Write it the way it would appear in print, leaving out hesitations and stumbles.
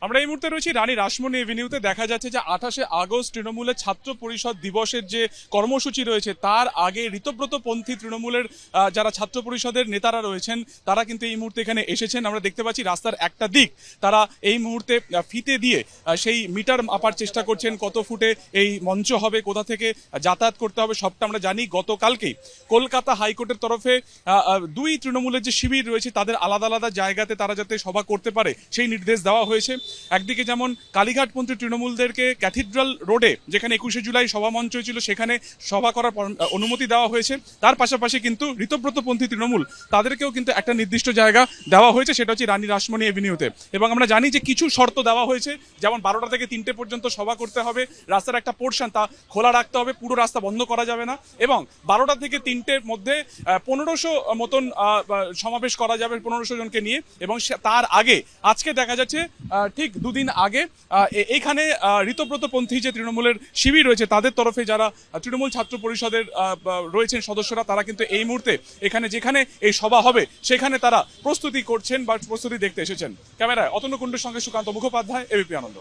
আমরা এই মুহূর্তে রয়েছি রানী রাসমণি এভিনিউতে। দেখা যাচ্ছে যে 28শে আগস্ট তৃণমূলের ছাত্র পরিষদ দিবসের যে কর্মসূচি রয়েছে তার আগে ঋতব্রত পন্থী তৃণমূলের যারা ছাত্র পরিষদের নেতারা রয়েছেন তারা কিন্তু এই মুহূর্তে এখানে এসেছেন। আমরা দেখতে পাচ্ছি রাস্তার একটা দিক তারা এই মুহূর্তে ফিতে দিয়ে সেই মিটার মাপার চেষ্টা করছেন, কত ফুটে এই মঞ্চ হবে, কোথা থেকে যাতায়াত করতে হবে সবটা আমরা জানি। গতকালকেই কলকাতা হাইকোর্টের তরফে দুই তৃণমূলের যে শিবির রয়েছে তাদের আলাদা আলাদা জায়গাতে তারা যাতে সভা করতে পারে সেই নির্দেশ দেওয়া হয়েছে। একদিকে যেমন কালীঘাটপন্থী তৃণমূলদেরকে ক্যাথিড্রাল রোডে, যেখানে 21শে জুলাই সভা মঞ্চ ছিল, সেখানে সভা করার অনুমতি দেওয়া হয়েছে। তার পাশাপাশি কিন্তু ঋতব্রতপন্থী তৃণমূল তাদেরকেও কিন্তু একটা নির্দিষ্ট জায়গা দেওয়া হয়েছে, সেটা হচ্ছে রানী রাসমণি এভিনিউতে। এবং আমরা জানি যে কিছু শর্ত দেওয়া হয়েছে, যেমন 12টা থেকে 3টে পর্যন্ত সভা করতে হবে, রাস্তার একটা পোর্শন তা খোলা রাখতে হবে, পুরো রাস্তা বন্ধ করা যাবে না, এবং 12টা থেকে 3টের মধ্যে 1500 মতন সমাবেশ করা যাবে 1500 জনকে নিয়ে। এবং তার আগে আজকে দেখা যাচ্ছে ঠিক দুদিন আগে এইখানে ঋতব্রতপন্থী যে তৃণমূলের শিবির রয়েছে তাদের তরফে যারা তৃণমূল ছাত্র পরিষদের রয়েছেন সদস্যরা, তারা কিন্তু এই মুহূর্তে এখানে যেখানে এই সভা হবে সেখানে তারা প্রস্তুতি করছেন বা প্রস্তুতি দেখতে এসেছেন। ক্যামেরায় অতন্য কুণ্ডুর সঙ্গে সুকান্ত মুখোপাধ্যায়, এবিপি আনন্দ।